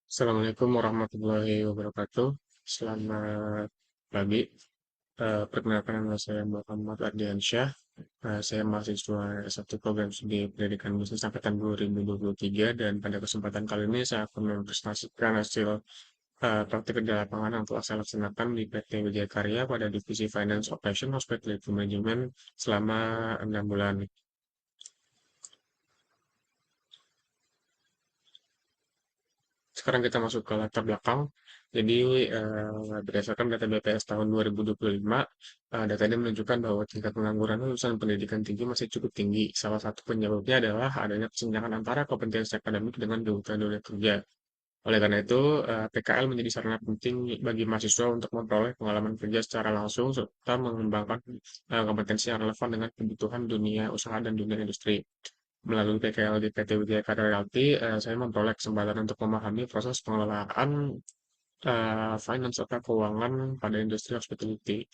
Assalamualaikum warahmatullahi wabarakatuh. Selamat pagi. Perkenalkan nama saya Muhammad Ardiansyah. Saya mahasiswa S1 Program Studi Pendidikan Bisnis Angkatan 2023 dan pada kesempatan kali ini saya akan mempresentasikan hasil praktik kerja lapangan yang telah saya laksanakan di PT Wijaya Karya pada Divisi Finance Operation Hospitality Management selama 6 bulan. Sekarang kita masuk ke latar belakang. Jadi, berdasarkan data BPS tahun 2025, data ini menunjukkan bahwa tingkat pengangguran lulusan pendidikan tinggi masih cukup tinggi. Salah satu penyebabnya adalah adanya kesenjangan antara kompetensi akademik dengan kebutuhan dunia kerja. Oleh karena itu, PKL menjadi sarana penting bagi mahasiswa untuk memperoleh pengalaman kerja secara langsung serta mengembangkan kompetensi yang relevan dengan kebutuhan dunia usaha dan dunia industri. Melalui PKL di PT Wijaya Karya Realty, saya memperoleh kesempatan untuk memahami proses pengelolaan finance atau keuangan pada industri hospitality.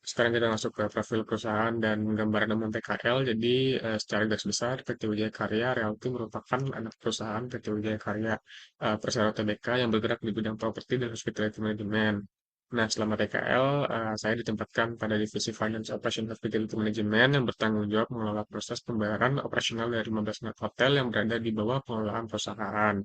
Sekarang kita masuk ke profil perusahaan dan gambaran umum PKL. Jadi, secara garis besar, PT Wijaya Karya Realty merupakan anak perusahaan PT Wijaya Karya Persero Tbk yang bergerak di bidang properti dan hospitality management. Nah, selama PKL, saya ditempatkan pada divisi Finance Operation Hospitality Management yang bertanggung jawab mengelola proses pembayaran operasional dari 15 unit hotel yang berada di bawah pengelolaan perusahaan.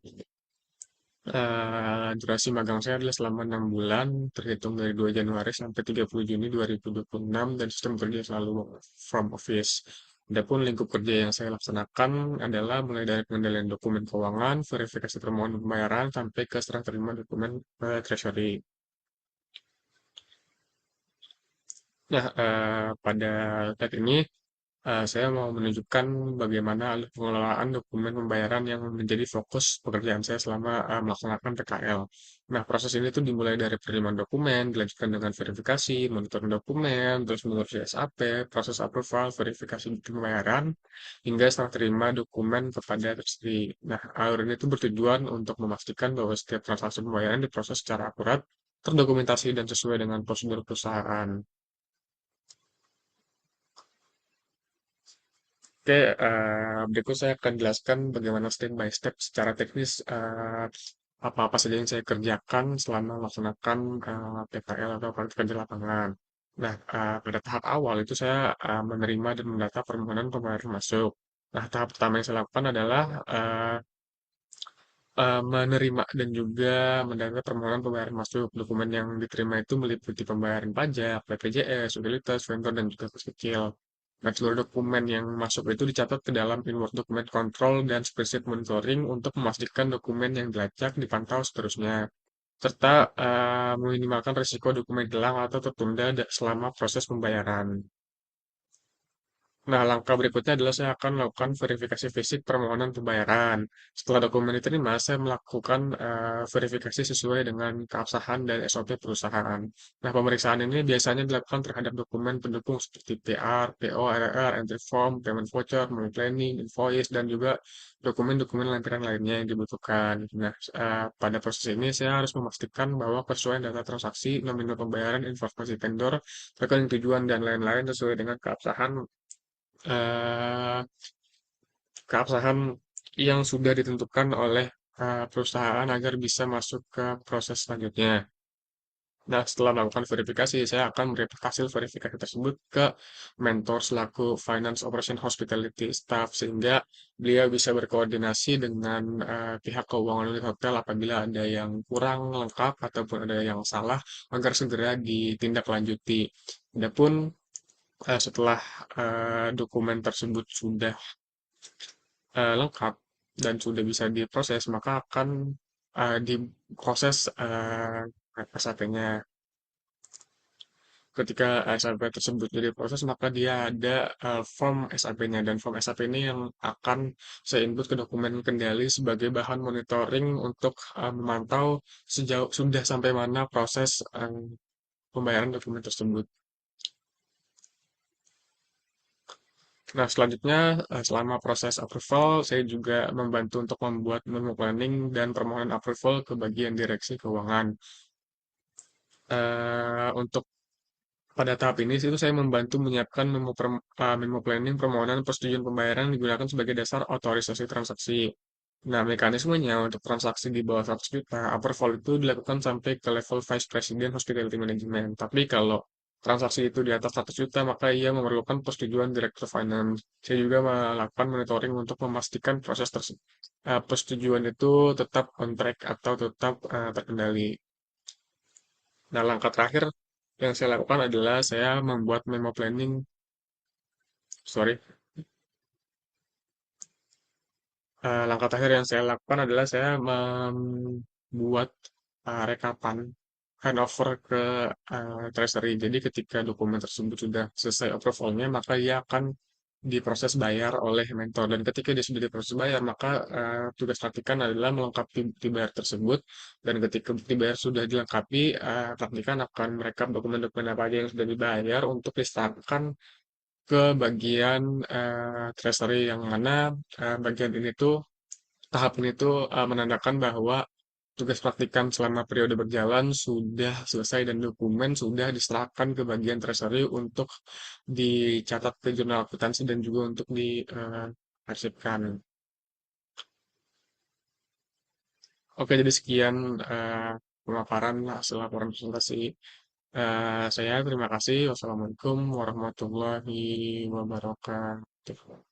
Durasi magang saya adalah selama 6 bulan, terhitung dari 2 Januari sampai 30 Juni 2026, dan sistem kerja selalu work from office. Adapun lingkup kerja yang saya laksanakan adalah mulai dari pengendalian dokumen keuangan, verifikasi permohonan pembayaran, sampai ke serah terima dokumen treasury. Nah, pada saat ini saya mau menunjukkan bagaimana alur pengelolaan dokumen pembayaran yang menjadi fokus pekerjaan saya selama melaksanakan PKL. Nah, proses ini tuh dimulai dari penerimaan dokumen, dilanjutkan dengan verifikasi, monitoring dokumen, terus mengurus SAP, proses approval, verifikasi bukti pembayaran, hingga setelah terima dokumen kepada tersebut. Nah, alur ini tuh bertujuan untuk memastikan bahwa setiap transaksi pembayaran diproses secara akurat, terdokumentasi, dan sesuai dengan prosedur perusahaan. Oke, berikut saya akan jelaskan bagaimana step by step secara teknis apa-apa saja yang saya kerjakan selama melaksanakan PKL atau praktik kerja lapangan. Nah, pada tahap awal itu saya menerima dan mendata permohonan pembayaran masuk. Nah, tahap pertama yang saya lakukan adalah menerima dan juga mendata permohonan pembayaran masuk. Dokumen yang diterima itu meliputi pembayaran pajak, BPJS, utilitas, vendor, dan juga kos kecil. Nah, seluruh dokumen yang masuk itu dicatat ke dalam inward document control dan spreadsheet monitoring untuk memastikan dokumen yang dilacak dipantau seterusnya, serta meminimalkan risiko dokumen hilang atau tertunda selama proses pembayaran. Nah, langkah berikutnya adalah saya akan melakukan verifikasi fisik permohonan pembayaran. Setelah dokumen diterima, saya melakukan verifikasi sesuai dengan keabsahan dan SOP perusahaan. Nah, pemeriksaan ini biasanya dilakukan terhadap dokumen pendukung seperti PR, PO, RR, entry form, payment voucher, money planning, invoice, dan juga dokumen-dokumen lampiran lainnya yang dibutuhkan. Nah, pada proses ini saya harus memastikan bahwa kesesuaian data transaksi, nominal pembayaran, informasi vendor, rekening tujuan, dan lain-lain sesuai dengan keabsahan eh, keabsahan yang sudah ditentukan oleh perusahaan agar bisa masuk ke proses selanjutnya. Nah, setelah melakukan verifikasi, saya akan mereplik hasil verifikasi tersebut ke mentor selaku Finance Operation Hospitality Staff sehingga beliau bisa berkoordinasi dengan pihak keuangan unit hotel apabila ada yang kurang lengkap ataupun ada yang salah agar segera ditindaklanjuti. Adapun setelah dokumen tersebut sudah lengkap dan sudah bisa diproses, maka akan diproses SAP-nya. Ketika SAP tersebut jadi proses, maka dia ada form SAP-nya dan form SAP ini yang akan saya input ke dokumen kendali sebagai bahan monitoring untuk memantau sejauh sudah sampai mana proses pembayaran dokumen tersebut. Nah, selanjutnya, selama proses approval, saya juga membantu untuk membuat memo planning dan permohonan approval ke bagian direksi keuangan. Untuk pada tahap ini, itu saya membantu menyiapkan memo planning permohonan persetujuan pembayaran digunakan sebagai dasar otorisasi transaksi. Nah, mekanismenya untuk transaksi di bawah 100 juta, approval itu dilakukan sampai ke level Vice President Hospitality Management. Tapi kalau transaksi itu di atas 100 juta, maka ia memerlukan persetujuan Director Finance. Saya juga melakukan monitoring untuk memastikan proses persetujuan itu tetap on track atau tetap terkendali. Nah, langkah terakhir yang saya lakukan adalah saya membuat memo planning, sorry, langkah terakhir yang saya lakukan adalah saya membuat rekapan handover ke treasury. Jadi ketika dokumen tersebut sudah selesai approvalnya, maka ia akan diproses bayar oleh mentor. Dan ketika dia sudah diproses bayar, maka tugas praktikan adalah melengkapi bukti bayar tersebut. Dan ketika bukti bayar sudah dilengkapi, praktikan akan merekap dokumen-dokumen apa aja yang sudah dibayar untuk diserahkan ke bagian treasury yang mana bagian ini tuh tahap ini tuh menandakan bahwa tugas praktikan selama periode berjalan sudah selesai dan dokumen sudah diserahkan ke bagian treasury untuk dicatat ke jurnal akuntansi dan juga untuk diarsipkan. Oke, jadi sekian pemaparan hasil laporan presentasi saya. Terima kasih. Wassalamualaikum warahmatullahi wabarakatuh.